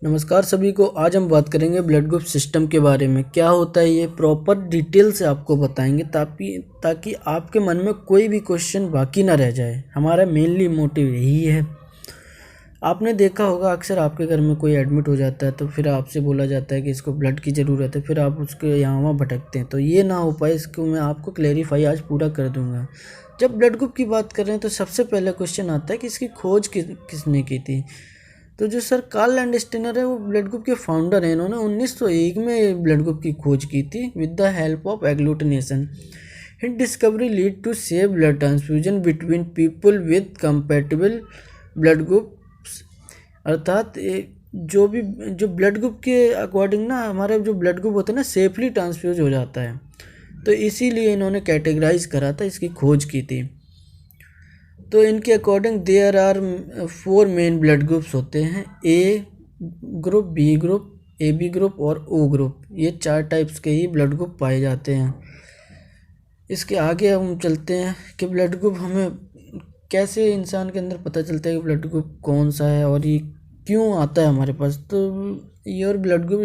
नमस्कार सभी को। आज हम बात करेंगे ब्लड ग्रुप सिस्टम के बारे में। क्या होता है ये प्रॉपर डिटेल से आपको बताएंगे ताकि आपके मन में कोई भी क्वेश्चन बाकी ना रह जाए। हमारा मेनली मोटिव यही है। आपने देखा होगा अक्सर आपके घर में कोई एडमिट हो जाता है तो फिर आपसे बोला जाता है कि इसको ब्लड की ज़रूरत है, फिर आप उसके यहाँ वहाँ भटकते हैं। तो ये ना हो पाए, इसको मैं आपको क्लेरिफाई आज पूरा कर दूँगा। जब ब्लड ग्रुप की बात कर रहे हैं तो सबसे पहले क्वेश्चन आता है कि इसकी खोज किसने की थी। तो जो सर कार्ल लैंडस्टेनर है वो ब्लड ग्रुप के फाउंडर हैं। इन्होंने 1901 में ब्लड ग्रुप की खोज की थी with the help of agglutination. His discovery lead to save blood transfusion between people with compatible blood groups. अर्थात जो ब्लड ग्रुप के अकॉर्डिंग ना हमारा जो ब्लड ग्रुप होता है ना सेफली ट्रांसफ्यूज हो जाता है। तो इसीलिए इन्होंने कैटेगराइज करा था, इसकी खोज की थी। तो इनके according there are 4 main blood groups होते हैं, A group, B group, A B group और ओ ग्रुप। ये 4 टाइप्स के ही ब्लड ग्रुप पाए जाते हैं। इसके आगे हम चलते हैं कि ब्लड ग्रुप हमें कैसे इंसान के अंदर पता चलता है कि ब्लड ग्रुप कौन सा है और ये क्यों आता है हमारे पास। तो your blood group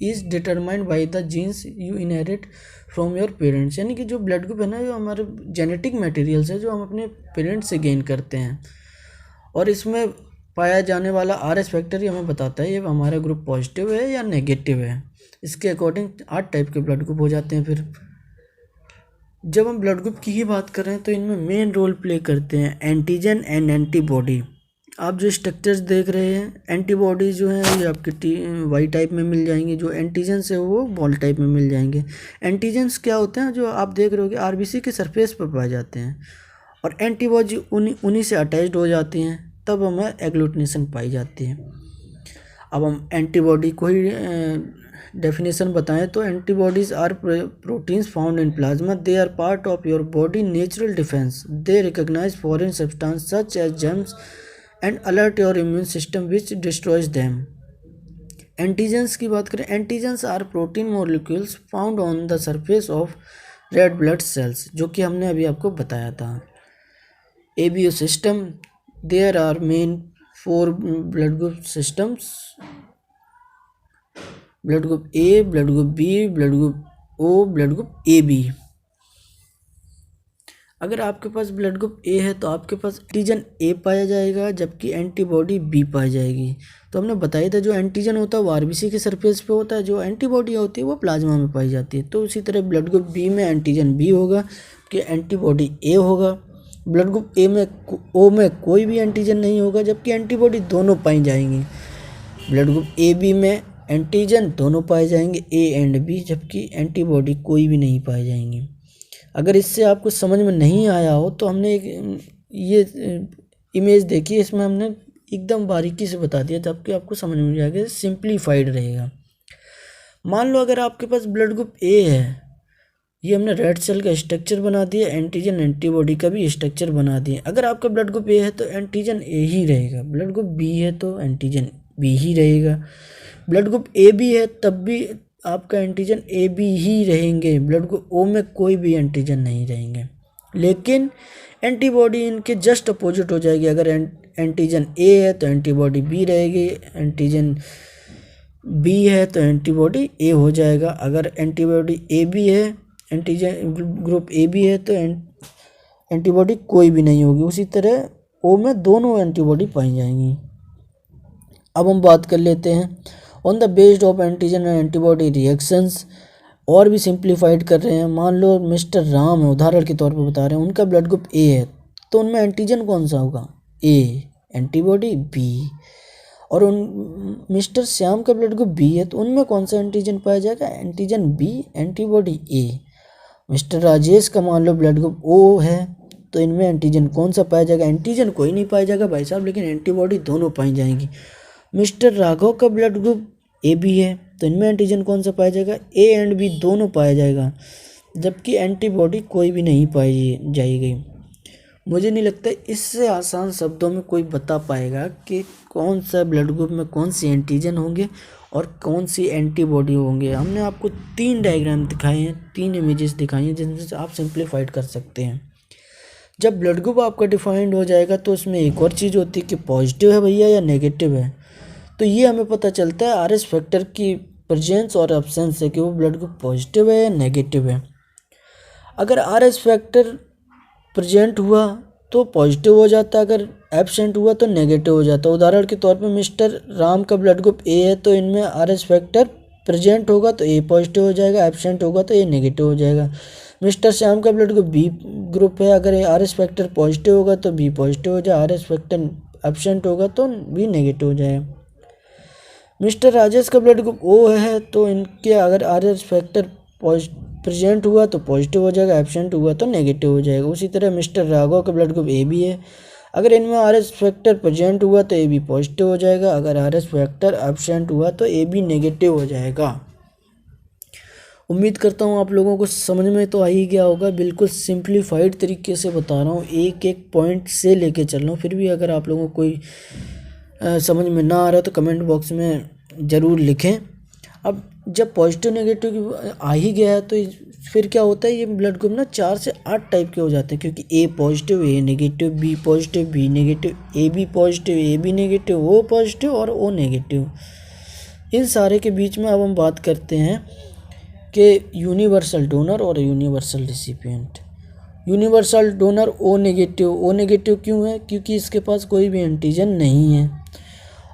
is determined by the genes you inherit from your parents. यानी कि जो ब्लड ग्रुप है ना, जो हमारे जेनेटिक मटेरियल्स है जो हम अपने पेरेंट्स से गेन करते हैं, और इसमें पाया जाने वाला RS फैक्टर ही हमें बताता है ये हमारा ग्रुप पॉजिटिव है या नेगेटिव है। इसके अकॉर्डिंग 8 टाइप के ब्लड ग्रुप हो जाते हैं। फिर जब हम ब्लड ग्रुप की ही बात करें तो इनमें मेन रोल प्ले करते हैं एंटीजन एंड एंटीबॉडी। आप जो स्ट्रक्चर्स देख रहे हैं, एंटीबॉडीज जो हैं ये आपके वाई टाइप में मिल जाएंगे, जो एंटीजन्स है वो बॉल टाइप में मिल जाएंगे। एंटीजन्स क्या होते हैं, जो आप देख रहे हो कि RBC के सरफेस पर पाए जाते हैं, और एंटीबॉडी उन्हीं से अटैच्ड हो जाती हैं, तब हमें एग्लूटिनेशन पाई जाती है। अब हम एंटीबॉडी को ही डेफिनेशन बताएं तो antibodies are proteins found in plasma. They are part of your body natural defence. They recognise foreign substance such as germs and alert your immune system which destroys them. Antigens की बात करें, antigens are protein molecules found on the surface of red blood cells, जो कि हमने अभी आपको बताया था। ABO system, there are main 4 blood group systems, blood group A, blood group B, blood group O, blood group AB। अगर आपके पास blood group A है तो आपके पास एंटीजन A पाया जाएगा, जबकि एंटीबॉडी B पाई जाएगी। तो हमने बताया था जो एंटीजन होता है वो RBC के सरफेस पे होता है, जो एंटीबॉडी होती है वो प्लाज्मा में पाई जाती है। तो उसी तरह ब्लड ग्रुप B में एंटीजन B होगा कि एंटीबॉडी A होगा। ब्लड ग्रुप O में कोई भी एंटीजन नहीं होगा, जबकि एंटीबॉडी दोनों पाई जाएंगी। ब्लड ग्रुप AB में एंटीजन दोनों पाए जाएंगे, A एंड B, जबकि एंटीबॉडी कोई भी नहीं पाई जाएंगी। अगर इससे आपको समझ में नहीं आया हो तो हमने एक ये इमेज देखी, इसमें हमने एकदम बारीकी से बता दिया, जबकि आपको समझ में जाएगा, सिंप्लीफाइड रहेगा। मान लो अगर आपके पास ब्लड ग्रुप A है, ये हमने रेड सेल का स्ट्रक्चर बना दिया, एंटीजन एंटीबॉडी का भी स्ट्रक्चर बना दिया। अगर आपका ब्लड ग्रुप A है तो एंटीजन A ही रहेगा, ब्लड ग्रुप B है तो एंटीजन B ही रहेगा, ब्लड ग्रुप AB है तब भी आपका एंटीजन AB ही रहेंगे, ब्लड ग्रुप O में कोई भी एंटीजन नहीं रहेंगे। लेकिन एंटीबॉडी इनके जस्ट अपोजिट हो जाएगी। अगर एंटीजन A है तो एंटीबॉडी B रहेगी, एंटीजन B है तो एंटीबॉडी A हो जाएगा। अगर एंटीबॉडी AB है, एंटीजन ग्रुप AB है तो एंटीबॉडी कोई भी नहीं होगी। उसी तरह O में दोनों एंटीबॉडी पाई जाएंगी। अब हम बात कर लेते हैं on the based of antigen and antibody reactions, और भी सिंप्लीफाइड कर रहे हैं। मान लो मिस्टर राम है, उदाहरण के तौर पर बता रहे हैं, उनका ब्लड ग्रुप A है तो उनमें एंटीजन कौन सा होगा, A, एंटीबॉडी B। और उन मिस्टर श्याम का ब्लड ग्रुप B है तो उनमें कौन सा एंटीजन पाया जाएगा, antigen B, antibody A। Mister Rajesh का मान लो ब्लड ग्रुप O है तो इनमें एंटीजन कौन सा पाया जाएगा, एंटीजन कोई नहीं पाया जाएगा भाई साहब, लेकिन एंटीबॉडी दोनों पाई जाएंगी। मिस्टर राघव का ब्लड ग्रुप AB है तो इनमें एंटीजन कौन सा पाया जाएगा, A एंड B दोनों पाया जाएगा, जबकि एंटीबॉडी कोई भी नहीं पाई जाएगी। मुझे नहीं लगता इससे आसान शब्दों में कोई बता पाएगा कि कौन सा ब्लड ग्रुप में कौन सी एंटीजन होंगे और कौन सी एंटीबॉडी होंगे। हमने आपको 3 डायग्राम दिखाए हैं, 3 इमेजेस दिखाई हैं, जिनमें से आप सिंप्लीफाइड कर सकते हैं। जब ब्लड ग्रुप आपका डिफाइंड हो जाएगा तो उसमें एक और चीज़ होती है कि पॉजिटिव है भैया या नेगेटिव है। तो ये हमें पता चलता है आर एस फैक्टर की प्रेजेंस और एब्सेंस से कि वो ब्लड ग्रुप पॉजिटिव है या नेगेटिव है। अगर आर एस फैक्टर प्रेजेंट हुआ तो पॉजिटिव हो जाता, अगर एब्सेंट हुआ तो नेगेटिव हो जाता। उदाहरण के तौर पे मिस्टर राम का ब्लड ग्रुप ए है, तो इनमें आर एस फैक्टर प्रेजेंट होगा तो ए पॉजिटिव हो जाएगा, एब्सेंट होगा तो ए नेगेटिव हो जाएगा। मिस्टर श्याम का ब्लड ग्रुप बी ग्रुप है, अगर आर एस फैक्टर पॉजिटिव होगा तो बी पॉजिटिव हो जाएगा, आर एस फैक्टर एब्सेंट होगा तो बी नेगेटिव हो जाएगा। मिस्टर राजेश का ब्लड ग्रुप ओ है, तो इनके अगर आर एस फैक्टर प्रेजेंट हुआ तो पॉजिटिव हो जाएगा, एब्सेंट हुआ तो नेगेटिव हो जाएगा। उसी तरह मिस्टर राघव का ब्लड ग्रुप ए बी है, अगर इनमें आर एस फैक्टर प्रेजेंट हुआ तो ए बी पॉजिटिव हो जाएगा, अगर आर एस फैक्टर एब्सेंट हुआ तो ए बी नेगेटिव हो जाएगा। उम्मीद करता हूँ आप लोगों को समझ में तो आ ही गया होगा। बिल्कुल सिंप्लीफाइड तरीके से बता रहा हूँ, एक एक पॉइंट से लेके चल रहा हूँ। फिर भी अगर आप लोगों को कोई समझ में ना आ रहा तो कमेंट बॉक्स में ज़रूर लिखें। अब जब पॉजिटिव नेगेटिव आ ही गया है तो फिर क्या होता है, ये ब्लड ग्रुप ना 4 से 8 टाइप के हो जाते हैं, क्योंकि A positive, A negative, B positive, B negative, A B positive, A B negative, O positive और ओ नेगेटिव। इन सारे के बीच में अब हम बात करते हैं कि यूनिवर्सल डोनर और universal recipient. Universal donor O negative क्यों है, क्योंकि इसके पास कोई भी एंटीजन नहीं है।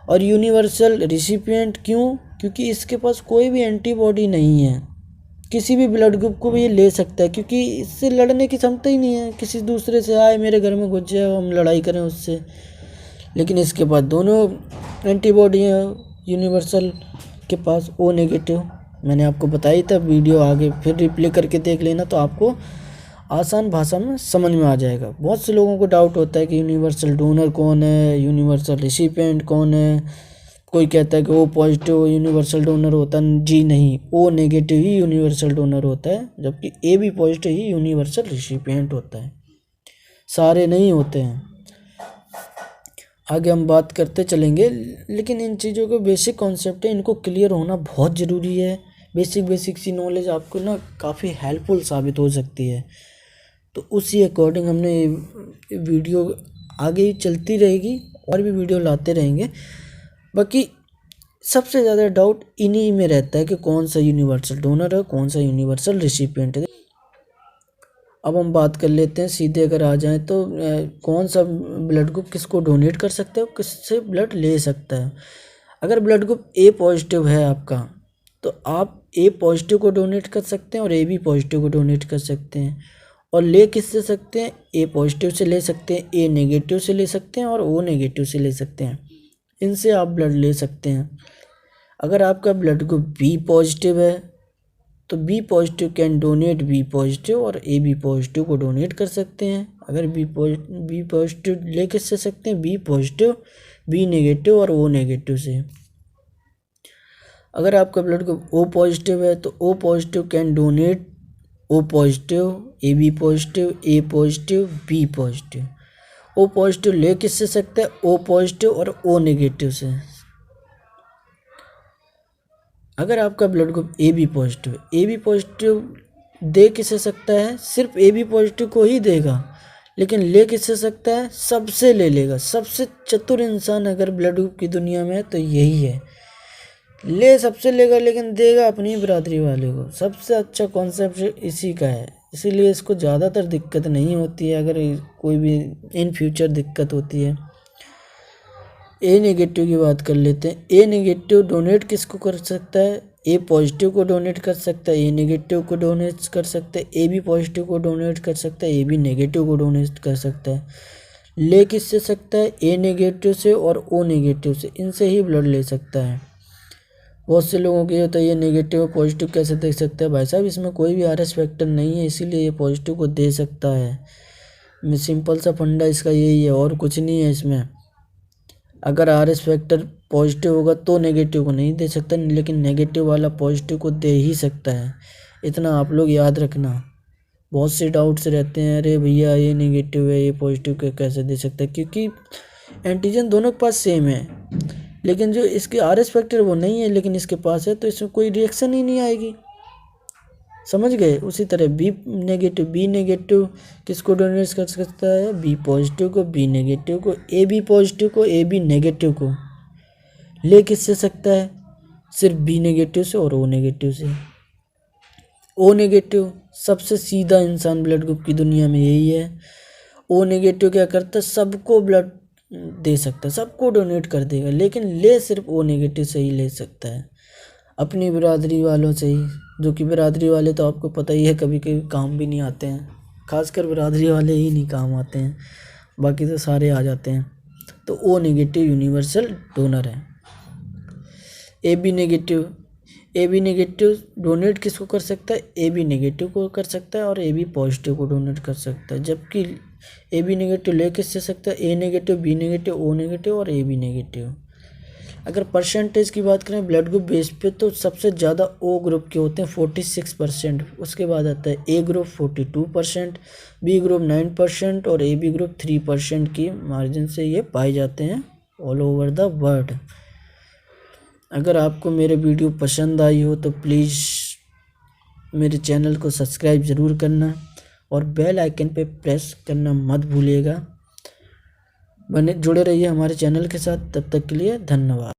और यूनिवर्सल रिसिपिएंट क्यों, क्योंकि इसके पास कोई भी एंटीबॉडी नहीं है। किसी भी ब्लड ग्रुप को भी ये ले सकता है, क्योंकि इससे लड़ने की क्षमता ही नहीं है। किसी दूसरे से आए मेरे घर में घुस जाए, हम लड़ाई करें उससे, लेकिन इसके पास दोनों एंटीबॉडी हैं। यूनिवर्सल के पास ओ नेगेटिव, मैंने आपको बताया था, वीडियो आगे फिर रिप्ले करके देख लेना तो आपको आसान भाषा में समझ में आ जाएगा। बहुत से लोगों को डाउट होता है कि यूनिवर्सल डोनर कौन है, यूनिवर्सल रिसिपिएंट कौन है। कोई कहता है कि ओ पॉजिटिव यूनिवर्सल डोनर होता है, जी नहीं, ओ नेगेटिव ही यूनिवर्सल डोनर होता है, जबकि ए बी पॉजिटिव ही यूनिवर्सल रिसिपिएंट होता है, सारे नहीं होते हैं। आगे हम बात करते चलेंगे, लेकिन इन चीज़ों के बेसिक कॉन्सेप्ट है, इनको क्लियर होना बहुत ज़रूरी है। बेसिक सी नॉलेज आपको ना काफ़ी हेल्पफुल साबित हो सकती है। तो उसी अकॉर्डिंग हमने वीडियो आगे चलती रहेगी और भी वीडियो लाते रहेंगे। बाकी सबसे ज़्यादा डाउट इन्हीं में रहता है कि कौन सा यूनिवर्सल डोनर है, कौन सा यूनिवर्सल रिसिपिएंट है। अब हम बात कर लेते हैं सीधे, अगर आ जाएं तो कौन सा ब्लड ग्रुप किसको डोनेट कर सकता है, किससे ब्लड ले सकता है। अगर ब्लड ग्रुप ए पॉजिटिव है आपका, तो आप ए पॉजिटिव को डोनेट कर सकते हैं और ए बी पॉजिटिव को डोनेट कर सकते हैं। और ले किससे सकते हैं, ए पॉजिटिव से ले सकते हैं, ए नेगेटिव से ले सकते हैं और ओ नेगेटिव से ले सकते हैं। इनसे आप ब्लड ले सकते हैं। अगर आपका ब्लड ग्रुप बी पॉजिटिव है तो B positive can donate B positive और ए बी पॉजिटिव को डोनेट कर सकते हैं। अगर बी पॉजिटिव ले किससे सकते हैं, बी पॉजिटिव, बी नेगेटिव और ओ नेगेटिव से। अगर आपका ब्लड ग्रुप ओ पॉजिटिव है तो O positive can donate O positive, A B positive, A positive, B positive. O positive ले किससे सकता है, ओ पॉजिटिव और ओ नेगेटिव से। अगर आपका blood group A B positive है, ए बी पॉजिटिव दे किससे सकता है, सिर्फ ए बी पॉजिटिव को ही देगा, लेकिन ले किससे सकता है, सबसे ले लेगा। सबसे चतुर इंसान अगर ब्लड ग्रुप की दुनिया में है तो यही है, ले सबसे लेगा लेकिन देगा अपनी बिरादरी वाले को। सबसे अच्छा कॉन्सेप्ट इसी का है, इसीलिए इसको ज़्यादातर दिक्कत नहीं होती है। अगर कोई भी इन फ्यूचर दिक्कत होती है। ए नेगेटिव की बात कर लेते हैं। ए नेगेटिव डोनेट किसको कर सकता है, ए पॉजिटिव को डोनेट कर सकता है, ए नेगेटिव को डोनेट कर सकता है, ए बी पॉजिटिव को डोनेट कर सकता है, ए बी नेगेटिव को डोनेट कर सकता है। ले किससे सकता है, ए नेगेटिव से और ओ नेगेटिव से, इनसे ही ब्लड ले सकता है। बहुत से लोगों के होता है ये नेगेटिव और पॉजिटिव कैसे दे सकता है, भाई साहब इसमें कोई भी आर एस फैक्टर नहीं है, इसीलिए ये पॉजिटिव को दे सकता है। सिंपल सा फंडा इसका यही है और कुछ नहीं है इसमें। अगर आर एस फैक्टर पॉजिटिव होगा तो नेगेटिव को नहीं दे सकता, लेकिन नेगेटिव वाला पॉजिटिव को दे ही सकता है। इतना आप लोग याद रखना। बहुत से डाउट्स रहते हैं, अरे भैया ये नेगेटिव है ये पॉजिटिव को कैसे दे सकता है, क्योंकि एंटीजन दोनों के पास सेम है, लेकिन जो इसके आर एस फैक्टर वो नहीं है, लेकिन इसके पास है, तो इसमें कोई रिएक्शन ही नहीं आएगी। समझ गए। उसी तरह बी नेगेटिव किसको डोनेट कर सकता है, बी पॉजिटिव को, बी नेगेटिव को, ए बी पॉजिटिव को, ए बी नेगेटिव को। ले किससे सकता है? सिर्फ बी नेगेटिव से और ओ नेगेटिव से। ओ नेगेटिव सबसे सीधा इंसान ब्लड ग्रुप की दुनिया में यही है। ओ नेगेटिव क्या करता है? सबको ब्लड दे सकता है, सबको डोनेट कर देगा, लेकिन ले सिर्फ ओ नेगेटिव से ही ले सकता है, अपनी बिरादरी वालों से ही, जो कि बिरादरी वाले तो आपको पता ही है कभी कभी काम भी नहीं आते हैं, खासकर बिरादरी वाले ही नहीं काम आते हैं, बाकी तो सारे आ जाते हैं। तो ओ नेगेटिव यूनिवर्सल डोनर है। ए बी नेगेटिव डोनेट किसको कर सकता है? ए बी नेगेटिव को कर सकता है और ए बी पॉजिटिव को डोनेट कर सकता है, जबकि ए बी नेगेटिव ले किससे सकता है? A negative, B negative, O negative और ए बी नेगेटिव। अगर परसेंटेज की बात करें ब्लड ग्रुप बेस पे, तो सबसे ज़्यादा ओ ग्रुप के होते हैं 46%, उसके बाद आता है ए ग्रुप 42%, बी ग्रुप 9% और ए बी ग्रुप 3% की मार्जिन से ये पाए जाते हैं ऑल ओवर द वर्ल्ड। अगर आपको मेरे वीडियो पसंद आई हो तो प्लीज़ मेरे चैनल को सब्सक्राइब ज़रूर करना और बेल आइकन पे प्रेस करना मत भूलिएगा। जुड़े रहिए हमारे चैनल के साथ, तब तक के लिए धन्यवाद।